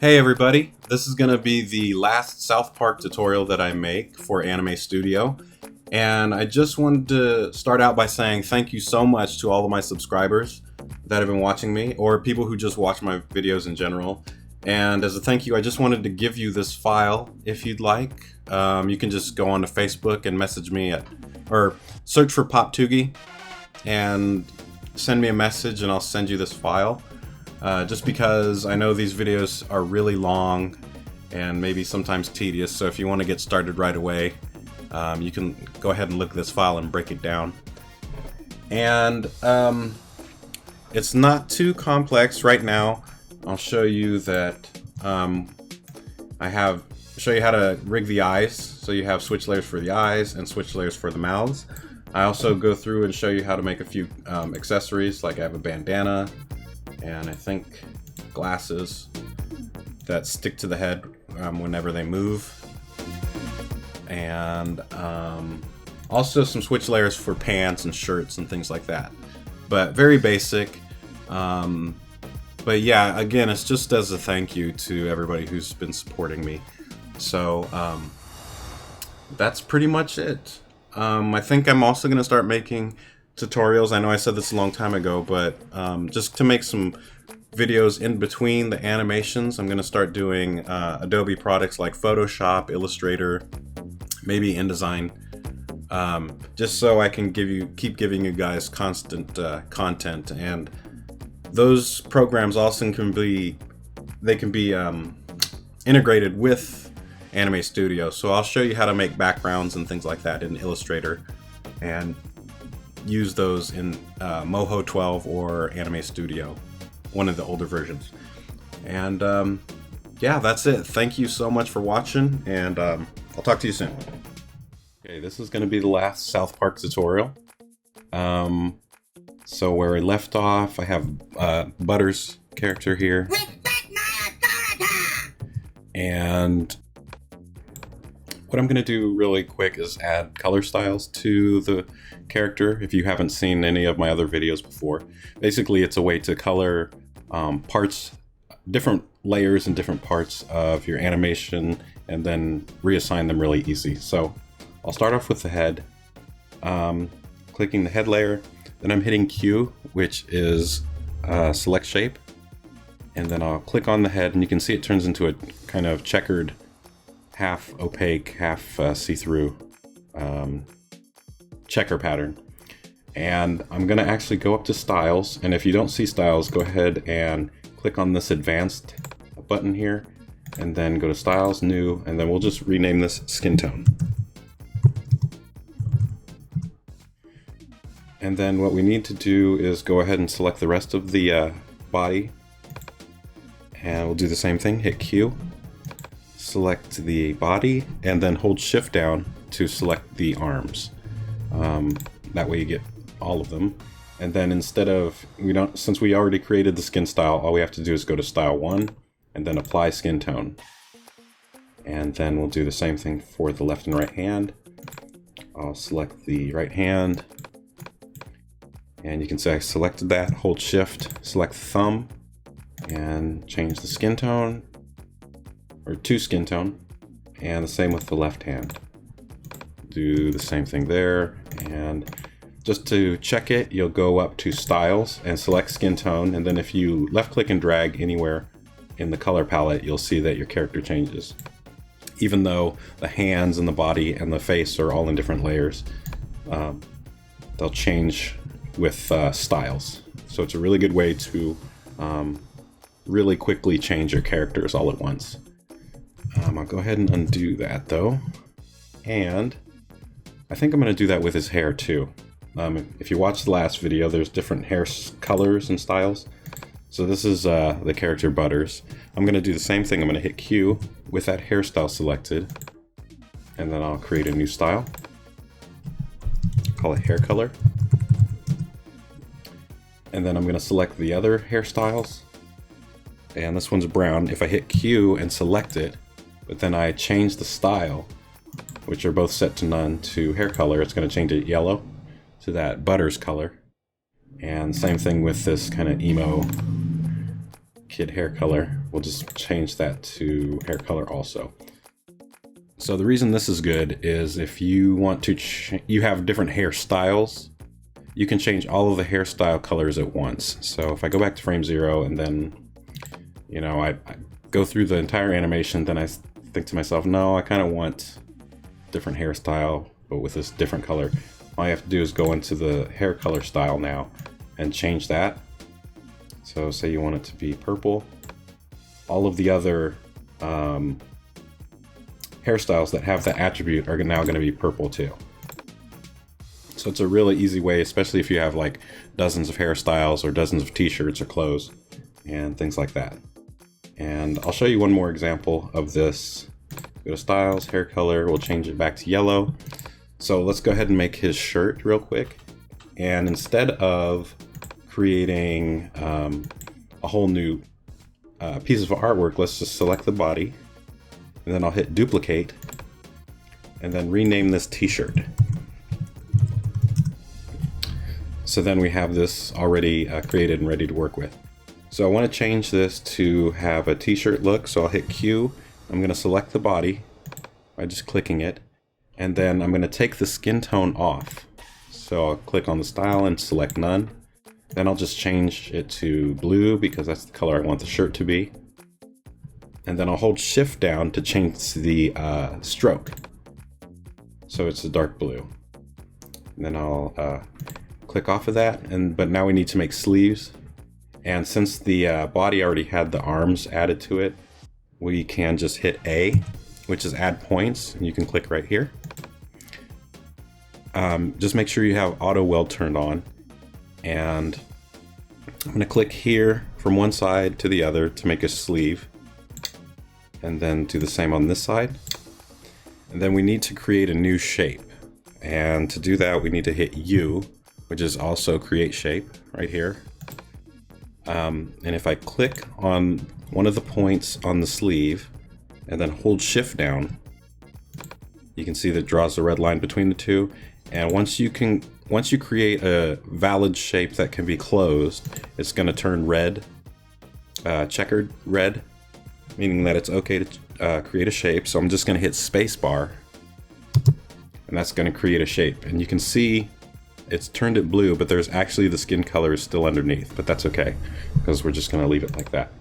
Hey everybody, this is going to be the last Southpark tutorial that I make for Anime Studio, and I just wanted to start out by saying thank you so much to all of my subscribers that have been watching me, or people who just watch my videos in general. And as a thank you, I just wanted to give you this file if you'd like. You can just go onto Facebook and message me or search for Poptoogi and send me a message and I'll send you this file. Just because I know these videos are really long and maybe sometimes tedious, so if you want to get started right away, you can go ahead and look at this file and break it down. And it's not too complex right now. I'll show you that show you how to rig the eyes, so you have switch layers for the eyes and switch layers for the mouths. I also go through and show you how to make a few accessories, like I have a bandana and I think glasses that stick to the head whenever they move, and also some switch layers for pants and shirts and things like that, but very basic. But yeah, again, it's just as a thank you to everybody who's been supporting me. So that's pretty much it. I think I'm also going to start making tutorials. I know I said this a long time ago, but just to make some videos in between the animations, I'm going to start doing Adobe products like Photoshop, Illustrator, maybe InDesign, just so I can keep giving you guys constant content. And those programs also can be integrated with Anime Studio. So I'll show you how to make backgrounds and things like that in Illustrator, and use those in Moho 12 or Anime Studio, one of the older versions. And yeah, that's it. Thank you so much for watching, and I'll talk to you soon. Okay, this is going to be the last Southpark tutorial. So where I left off, I have Butter's character here. Respect my authority! And what I'm going to do really quick is add color styles to the character. If you haven't seen any of my other videos before, basically it's a way to color parts, different layers and different parts of your animation, and then reassign them really easy. So I'll start off with the head, clicking the head layer, then I'm hitting Q, which is select shape, and then I'll click on the head, and you can see it turns into a kind of checkered, half opaque, half see-through checker pattern. And I'm gonna actually go up to styles, and if you don't see styles, go ahead and click on this advanced button here, and then go to styles, new, and then we'll just rename this skin tone. And then what we need to do is go ahead and select the rest of the body, and we'll do the same thing, hit Q, select the body, and then hold shift down to select the arms. That way you get all of them. And then instead of, since we already created the skin style, all we have to do is go to style 1 and then apply skin tone. And then we'll do the same thing for the left and right hand. I'll select the right hand, and you can see I selected that, hold shift, select the thumb, and change the skin tone, or to skin tone, and the same with the left hand. Do the same thing there, and just to check it, you'll go up to styles and select skin tone, and then if you left click and drag anywhere in the color palette, you'll see that your character changes. Even though the hands and the body and the face are all in different layers, they'll change with styles. So it's a really good way to really quickly change your characters all at once. I'll go ahead and undo that though, and I think I'm going to do that with his hair too. If you watched the last video, there's different hair colors and styles. So this is the character Butters. I'm going to do the same thing. I'm going to hit Q with that hairstyle selected, and then I'll create a new style. Call it hair color. And then I'm going to select the other hairstyles, and this one's brown. If I hit Q and select it, but then I change the style, which are both set to none, to hair color, it's going to change it yellow to that Butters color. And same thing with this kind of emo kid hair color. We'll just change that to hair color also. So the reason this is good is if you want to, you have different hairstyles, you can change all of the hairstyle colors at once. So if I go back to frame 0 and then, you know, I go through the entire animation, then I think to myself, no, I kind of want different hairstyle, but with this different color. All you have to do is go into the hair color style now and change that. So say you want it to be purple. All of the other hairstyles that have that attribute are now going to be purple too. So it's a really easy way, especially if you have like dozens of hairstyles or dozens of t-shirts or clothes and things like that. And I'll show you one more example of this. Go to styles, hair color, we'll change it back to yellow. So let's go ahead and make his shirt real quick. And instead of creating a whole new piece of artwork, let's just select the body, and then I'll hit duplicate, and then rename this t-shirt. So then we have this already created and ready to work with. So I want to change this to have a t-shirt look, so I'll hit Q. I'm going to select the body by just clicking it, and then I'm going to take the skin tone off. So I'll click on the style and select none. Then I'll just change it to blue because that's the color I want the shirt to be. And then I'll hold shift down to change the stroke. So it's a dark blue. And then I'll click off of that, but now we need to make sleeves. And since the body already had the arms added to it, we can just hit A, which is add points, and you can click right here. Just make sure you have auto weld turned on. And I'm going to click here from one side to the other to make a sleeve, and then do the same on this side. And then we need to create a new shape, and to do that we need to hit U, which is also create shape right here. And if I click on one of the points on the sleeve and then hold shift down, you can see that it draws the red line between the two. And once you create a valid shape that can be closed, it's going to turn red, checkered red, meaning that it's okay to create a shape. So I'm just going to hit spacebar, and that's going to create a shape. And you can see it's turned it blue, but there's actually the skin color is still underneath, but that's okay because we're just going to leave it like that.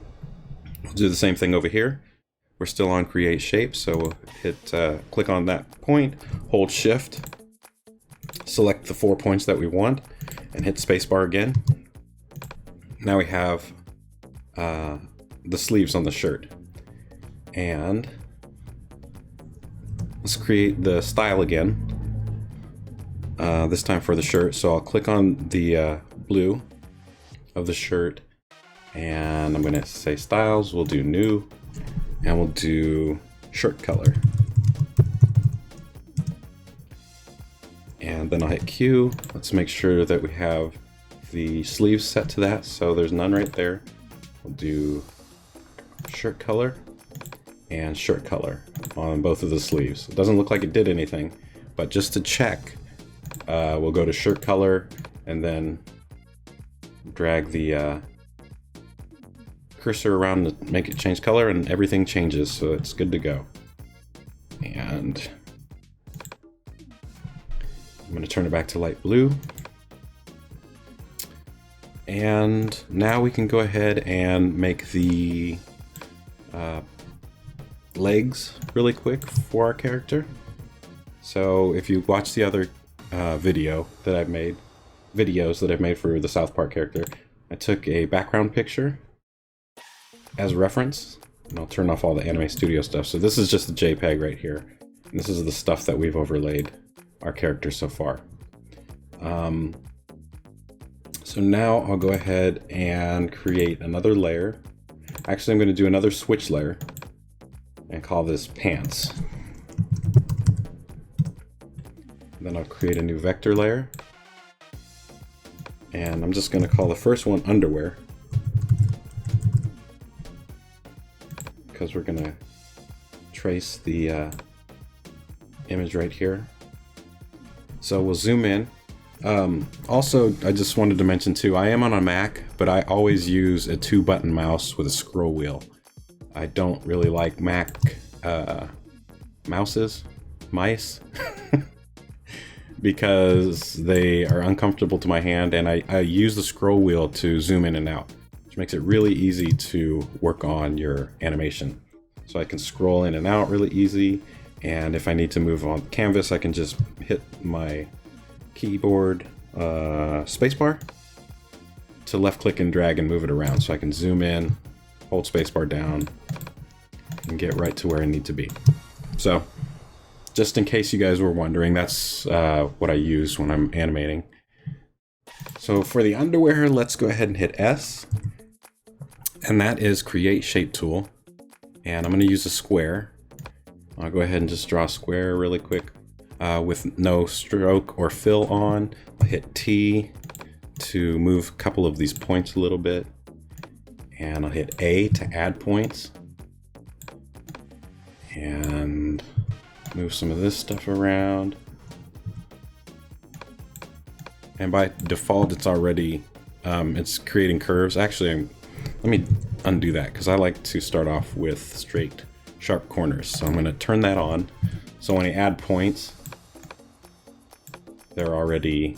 We'll do the same thing over here. We're still on create shape, so we'll hit click on that point, hold shift, select the 4 points that we want, and hit spacebar again. Now we have the sleeves on the shirt. And let's create the style again, this time for the shirt. So I'll click on the blue of the shirt, and I'm going to say styles, we'll do new, and we'll do shirt color. And then I'll hit Q. Let's make sure that we have the sleeves set to that, so there's none right there. We'll do shirt color and shirt color on both of the sleeves. It doesn't look like it did anything, but just to check, we'll go to shirt color and then drag the cursor around to make it change color, and everything changes, so it's good to go. And I'm going to turn it back to light blue. And now we can go ahead and make the legs really quick for our character. So if you watch the other videos that I've made for the Southpark character, I took a background picture as reference, and I'll turn off all the Anime Studio stuff. So this is just the JPEG right here, and this is the stuff that we've overlaid our character so far. So now I'll go ahead and create another layer. Actually, I'm going to do another switch layer and call this pants. Then I'll create a new vector layer, and I'm just going to call the first one underwear, because we're going to trace the image right here. So we'll zoom in Also, I just wanted to mention too, I am on a Mac, but I always use a 2-button mouse with a scroll wheel. I don't really like Mac mice, because they are uncomfortable to my hand, and I use the scroll wheel to zoom in and out, which makes it really easy to work on your animation. So I can scroll in and out really easy, and if I need to move on canvas, I can just hit my keyboard spacebar to left click and drag and move it around, so I can zoom in, hold spacebar down, and get right to where I need to be. So just in case you guys were wondering, that's what I use when I'm animating. So for the underwear, let's go ahead and hit S, and that is Create Shape Tool, and I'm going to use a square. I'll go ahead and just draw a square really quick with no stroke or fill on. I'll hit T to move a couple of these points a little bit, and I'll hit A to add points, and move some of this stuff around. And by default, it's already it's creating curves. Actually, let me undo that, because I like to start off with straight, sharp corners. So I'm going to turn that on. So when I add points, they're already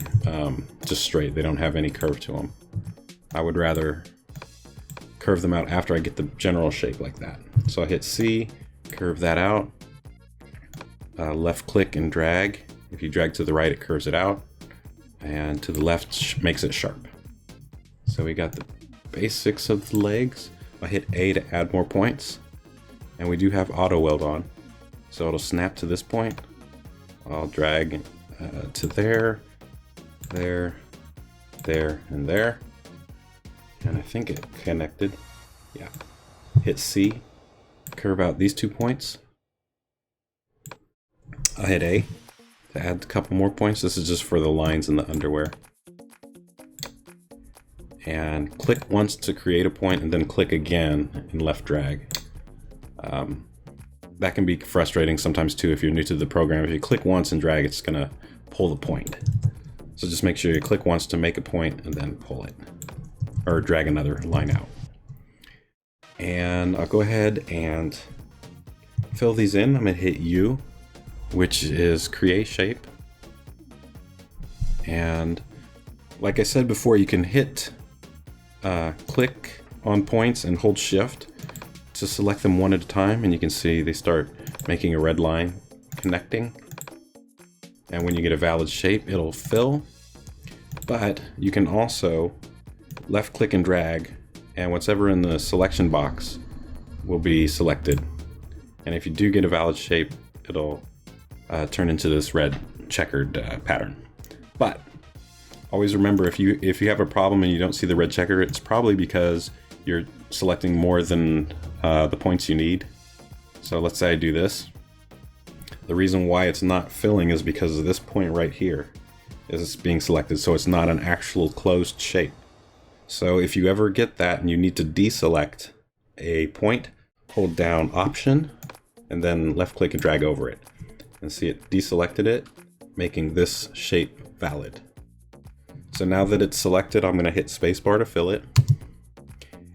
just straight. They don't have any curve to them. I would rather curve them out after I get the general shape like that. So I hit C, curve that out. Left click and drag. If you drag to the right, it curves it out, and to the left makes it sharp. So we got the basics of the legs. I hit A to add more points, and we do have auto weld on, so it'll snap to this point. I'll drag to there, there, there, and there, and I think it connected. Yeah. Hit C, curve out these 2 points. I'll hit A to add a couple more points. This is just for the lines in the underwear. And click once to create a point, and then click again and left drag. That can be frustrating sometimes too if you're new to the program. If you click once and drag, it's gonna pull the point. So just make sure you click once to make a point and then pull it, or drag another line out. And I'll go ahead and fill these in. I'm gonna hit U, which is Create Shape. And like I said before, you can hit click on points and hold Shift to select them one at a time, and you can see they start making a red line connecting. And when you get a valid shape, it'll fill. But you can also left click and drag, and whatever in the selection box will be selected. And if you do get a valid shape, it'll turn into this red checkered pattern. But always remember, if you have a problem and you don't see the red checker, it's probably because you're selecting more than the points you need. So let's say I do this. The reason why it's not filling is because of this point right here is being selected, so it's not an actual closed shape. So if you ever get that and you need to deselect a point, hold down Option and then left click and drag over it. And see, it deselected it, making this shape valid. So now that it's selected, I'm going to hit spacebar to fill it.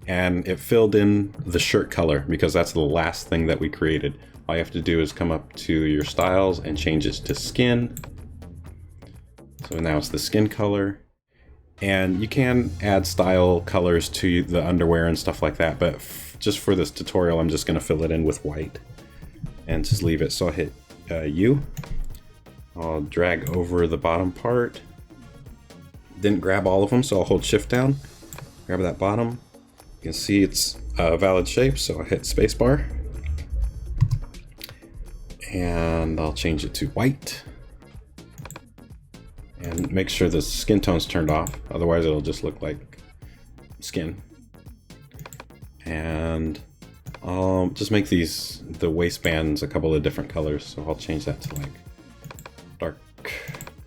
And it filled in the shirt color because that's the last thing that we created. All you have to do is come up to your styles and change it to skin. So now it's the skin color. And you can add style colors to the underwear and stuff like that, but just for this tutorial, I'm just going to fill it in with white and just leave it. So I'll hit U. I'll drag over the bottom part. Didn't grab all of them, so I'll hold Shift down, grab that bottom. You can see it's a valid shape, so I hit spacebar. And I'll change it to white. And make sure the skin tone's turned off, otherwise it'll just look like skin. And I'll just make the waistbands a couple of different colors, so I'll change that to like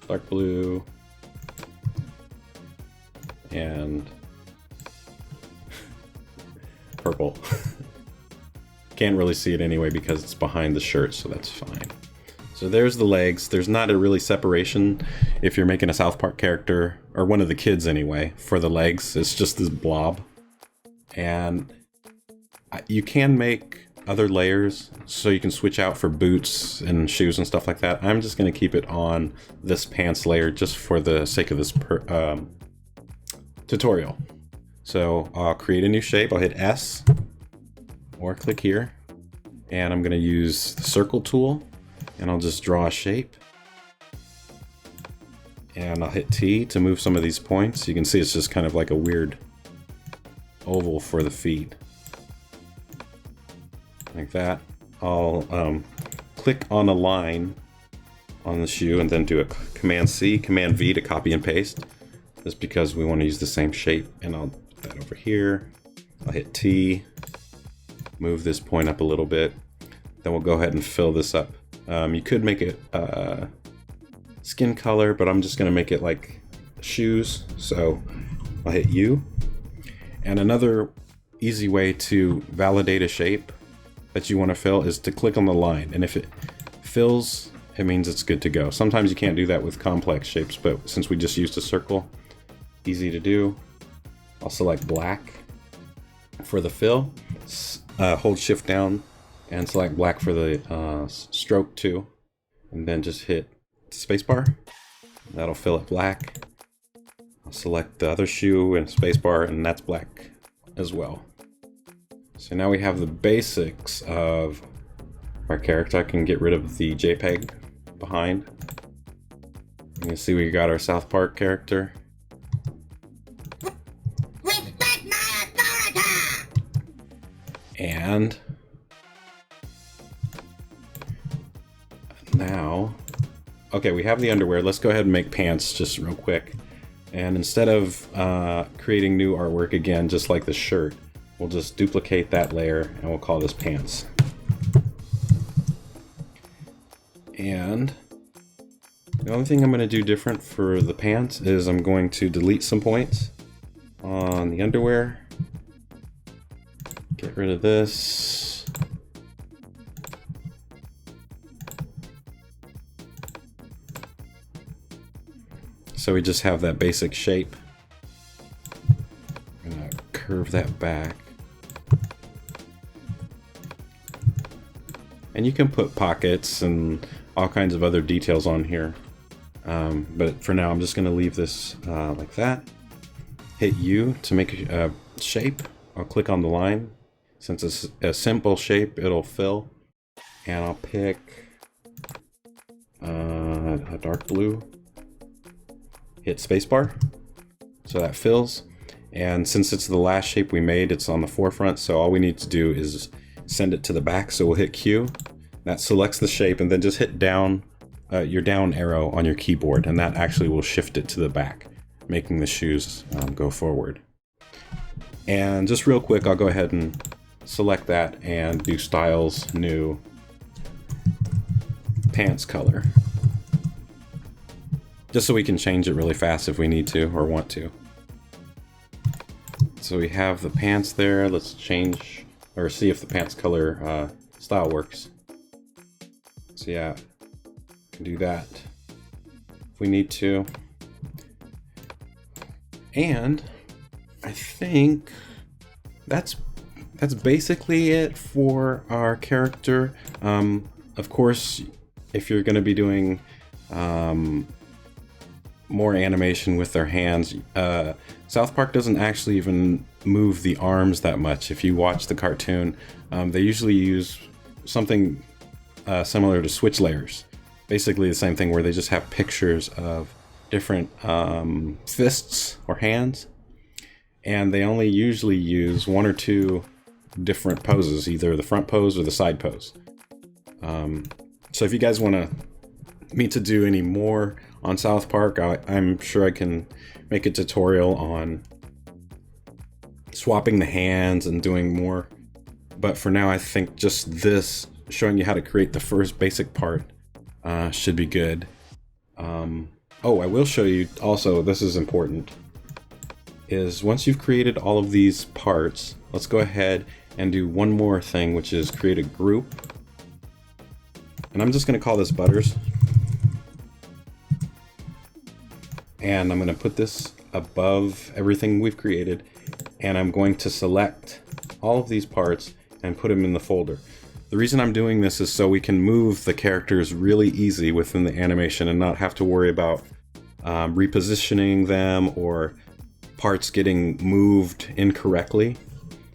dark blue and purple. Can't really see it anyway because it's behind the shirt, so that's fine. So So there's the legs. There's not a really separation if you're making a South Park character, or one of the kids anyway, for the legs. It's just this blob. And you can make other layers so you can switch out for boots and shoes and stuff like that. I'm just going to keep it on this pants layer just for the sake of this tutorial. So I'll create a new shape. I'll hit S or click here, and I'm going to use the circle tool, and I'll just draw a shape, and I'll hit T to move some of these points. You can see it's just kind of like a weird oval for the feet, like that. I'll click on a line on the shoe and then do a Command C, Command V to copy and paste, just because we want to use the same shape. And I'll put that over here. I'll hit T, move this point up a little bit, then we'll go ahead and fill this up. You could make it skin color, but I'm just going to make it like shoes, so I'll hit U. And another easy way to validate a shape that you want to fill is to click on the line, and if it fills, it means it's good to go. Sometimes you can't do that with complex shapes, but since we just used a circle, easy to do. I'll select black for the fill, hold shift down and select black for the stroke too, and then just hit spacebar. That'll fill it black. I'll select the other shoe and spacebar, and that's black as well. So now we have the basics of our character. I can get rid of the JPEG behind. You can see we got our South Park character. Respect my authority! And now, okay, we have the underwear. Let's go ahead and make pants just real quick. And instead of creating new artwork again, just like the shirt, we'll just duplicate that layer and we'll call this pants. And the only thing I'm going to do different for the pants is I'm going to delete some points on the underwear. Get rid of this. So we just have that basic shape. I'm going to curve that back. And you can put pockets and all kinds of other details on here. But for now, I'm just going to leave this like that. Hit U to make a shape. I'll click on the line. Since it's a simple shape, it'll fill. And I'll pick a dark blue. Hit spacebar. So that fills. And since it's the last shape we made, it's on the forefront. So all we need to do is send it to the back. So we'll hit Q. That selects the shape, and then just hit down, your down arrow on your keyboard, and that actually will shift it to the back, making the shoes go forward. And just real quick, I'll go ahead and select that and do styles, new, pants color. Just so we can change it really fast if we need to or want to. So we have the pants there. Let's change or see if the pants color style works. So yeah, can do that if we need to. And I think that's basically it for our character. Of course, if you're going to be doing more animation with their hands, South Park doesn't actually even move the arms that much. If you watch the cartoon, they usually use something similar to switch layers. Basically the same thing, where they just have pictures of different fists or hands, and they only usually use one or two different poses, either the front pose or the side pose. So if you guys want me to do any more on South Park, I'm sure I can make a tutorial on swapping the hands and doing more. But for now, I think just this, showing you how to create the first basic part, should be good. Oh, I will show you also, this is important, is once you've created all of these parts, let's go ahead and do one more thing, which is create a group. And I'm just going to call this Butters. And I'm going to put this above everything we've created. And I'm going to select all of these parts and put them in the folder. The reason I'm doing this is so we can move the characters really easy within the animation and not have to worry about repositioning them or parts getting moved incorrectly.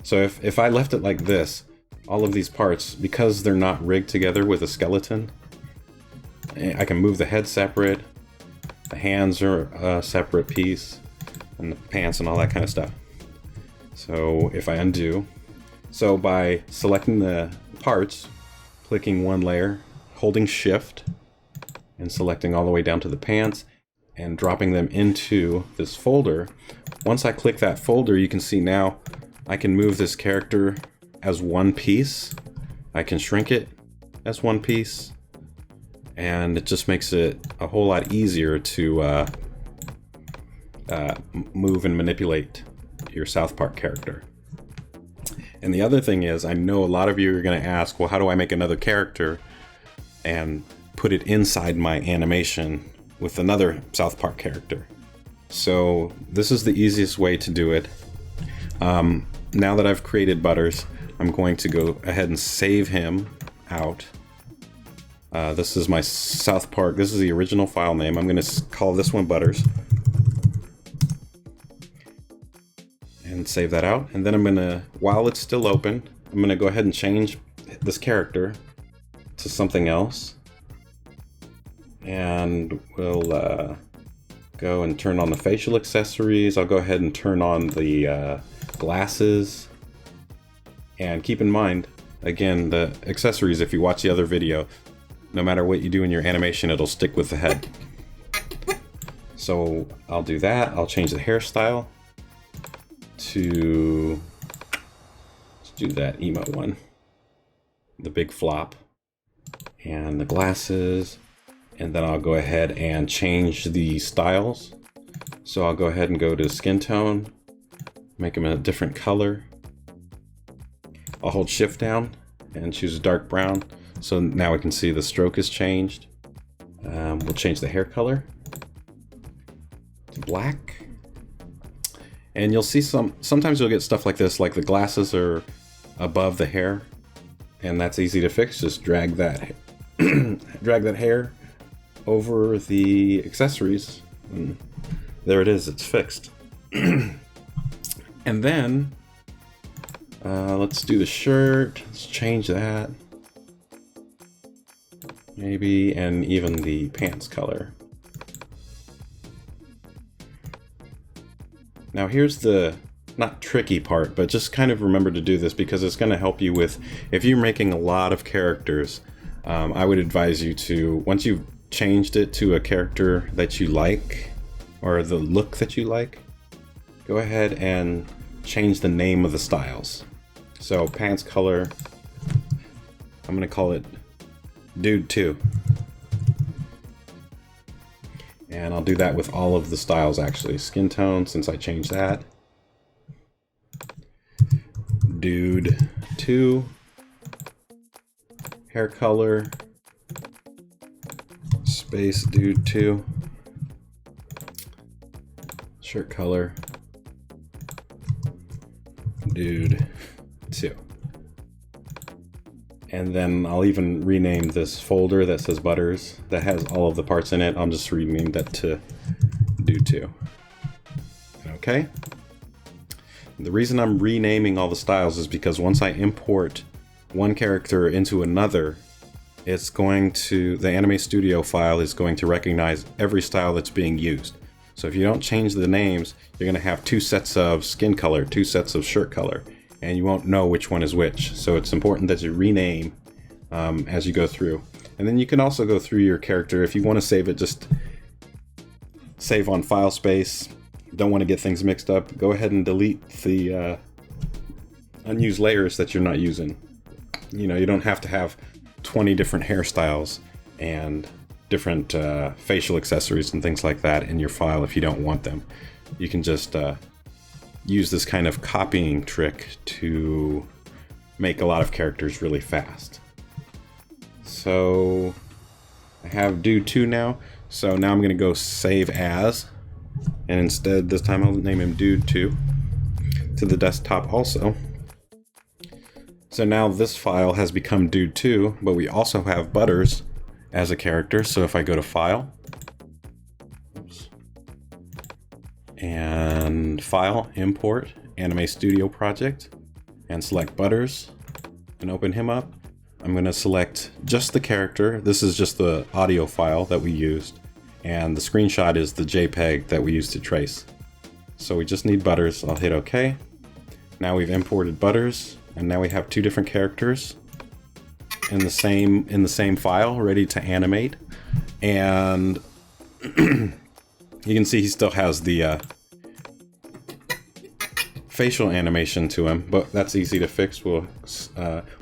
So if I left it like this, all of these parts, because they're not rigged together with a skeleton, I can move the head separate, the hands are a separate piece, and the pants and all that kind of stuff. So if I undo, so by selecting the parts, clicking one layer, holding shift, and selecting all the way down to the pants, and dropping them into this folder, once I click that folder, you can see now I can move this character as one piece. I can shrink it as one piece, and it just makes it a whole lot easier to move and manipulate your South Park character. And the other thing is, I know a lot of you are going to ask, well, how do I make another character and put it inside my animation with another South Park character? So this is the easiest way to do it. Now that I've created Butters, I'm going to go ahead and save him out. This is my South Park. This is the original file name. I'm going to call this one Butters. And save that out. And then I'm going to, while it's still open, I'm going to go ahead and change this character to something else. And we'll go and turn on the facial accessories. I'll go ahead and turn on the glasses. And keep in mind, again, the accessories, if you watch the other video, no matter what you do in your animation, it'll stick with the head. So I'll do that. I'll change the hairstyle to, let's do that emo one, the big flop, and the glasses. And then I'll go ahead and change the styles. So I'll go ahead and go to skin tone, make them a different color. I'll hold shift down and choose a dark brown. So now we can see the stroke is changed. We'll change the hair color to black. And you'll see sometimes you'll get stuff like this, like the glasses are above the hair, and that's easy to fix. Just drag that drag that hair over the accessories, and there it is, it's fixed. And then let's do the shirt. Let's change that. Maybe, and even the pants color. Now here's the, not tricky part, but just kind of remember to do this because it's going to help you with, if you're making a lot of characters, I would advise you to, once you've changed it to a character that you like, or the look that you like, go ahead and change the name of the styles. So pants color, I'm going to call it Dude 2. And I'll do that with all of the styles actually. Skin tone, since I changed that. Dude 2. Hair color. Space Dude 2. Shirt color. Dude 2. And then I'll even rename this folder that says Butters, that has all of the parts in it. I'll just rename that to Dude 2. Okay? The reason I'm renaming all the styles is because once I import one character into another, it's going to, the Anime Studio file is going to recognize every style that's being used. So if you don't change the names, you're going to have two sets of skin color, two sets of shirt color, and you won't know which one is which. So it's important that you rename as you go through. And then you can also go through your character. If you want to save it, just save on file space. Don't want to get things mixed up, go ahead and delete the unused layers that you're not using. You know, you don't have to have 20 different hairstyles and different facial accessories and things like that in your file if you don't want them. You can just use this kind of copying trick to make a lot of characters really fast. So I have dude 2 now. So now I'm going to go save as. And instead, this time I'll name him dude 2 to the desktop also. So now this file has become dude 2, but we also have Butters as a character. So if I go to File, and File, Import, Anime Studio Project, and select Butters, and open him up, I'm going to select just the character. This is just the audio file that we used, and the screenshot is the JPEG that we used to trace. So we just need Butters. I'll hit OK. Now we've imported Butters, and now we have 2 different characters in the same file, ready to animate. And you can see he still has the facial animation to him, but that's easy to fix. We'll,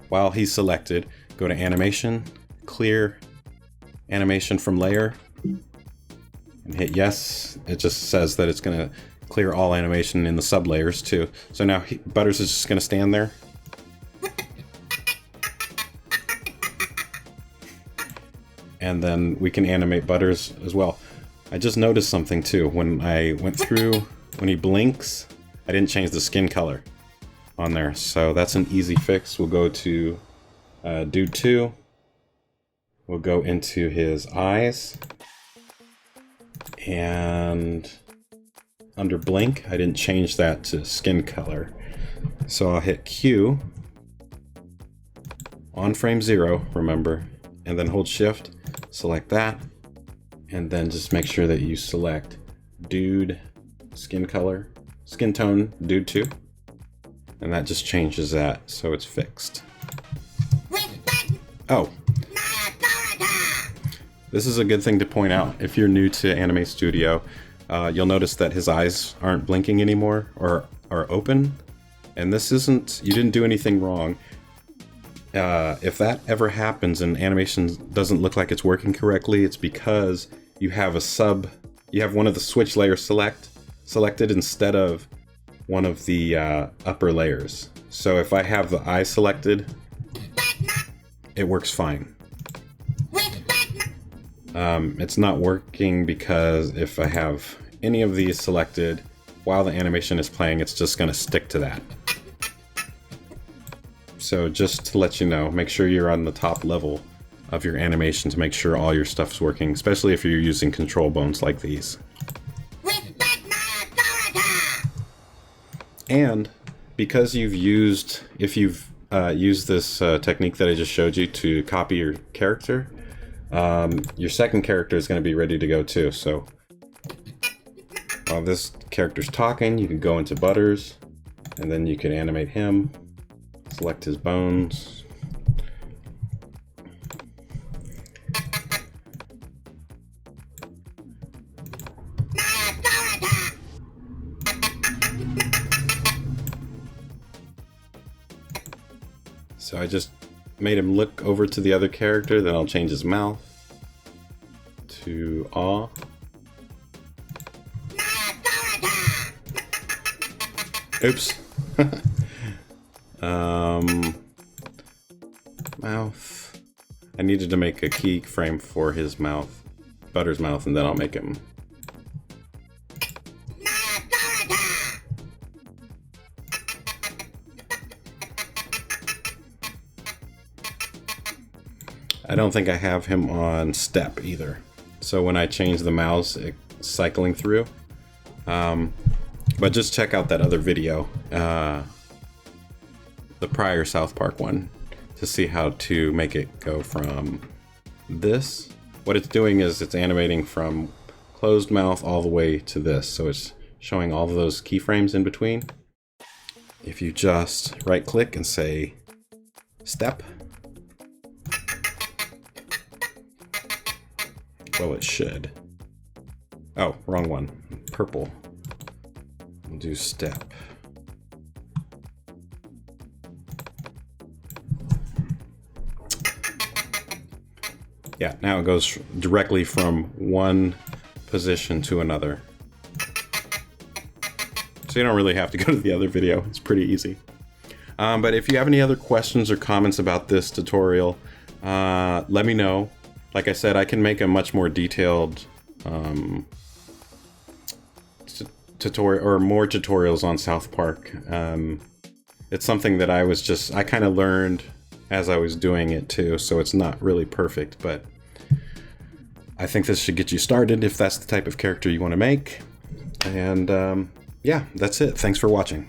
while he's selected, go to Animation, Clear Animation from Layer, and hit yes. It just says that it's going to clear all animation in the sublayers too. So now Butters is just going to stand there. And then we can animate Butters as well. I just noticed something too. When I went through, when he blinks, I didn't change the skin color on there. So that's an easy fix. We'll go to Dude 2. We'll go into his eyes. And under blink, I didn't change that to skin color. So I'll hit Q on frame 0, remember, and then hold Shift, select that, and then just make sure that you select Dude Skin Color, Skin Tone Dude 2, and that just changes that so it's fixed. Oh, this is a good thing to point out. If you're new to Anime Studio, you'll notice that his eyes aren't blinking anymore or are open, and this isn't, you didn't do anything wrong. If that ever happens and animation doesn't look like it's working correctly, it's because you have one of the switch layers selected instead of one of the upper layers. So if I have the eye selected, it works fine. It's not working because if I have any of these selected while the animation is playing, it's just going to stick to that. So just to let you know, make sure you're on the top level of your animation to make sure all your stuff's working, especially if you're using control bones like these. And because if you've used this technique that I just showed you to copy your character, your second character is going to be ready to go too. So while this character's talking, you can go into Butters, and then you can animate him. Select his bones. So I just made him look over to the other character, then I'll change his mouth to aw. Oops. Mouth. I needed to make a keyframe for his mouth, Butters' mouth, and then I'll make him. I don't think I have him on step either. So when I change the mouse, it's cycling through. But just check out that other video, the prior Southpark one, to see how to make it go from this. What it's doing is it's animating from closed mouth all the way to this. So it's showing all of those keyframes in between. If you just right click and say step. Well, it should. Oh, wrong one. Purple. We'll do step. Yeah, now it goes directly from one position to another. So you don't really have to go to the other video. It's pretty easy. But if you have any other questions or comments about this tutorial, Let me know. Like I said, I can make a much more detailed tutorial or more tutorials on Southpark. It's something that I kind of learned as I was doing it too, so it's not really perfect, but I think this should get you started if that's the type of character you want to make. And yeah, that's it. Thanks for watching.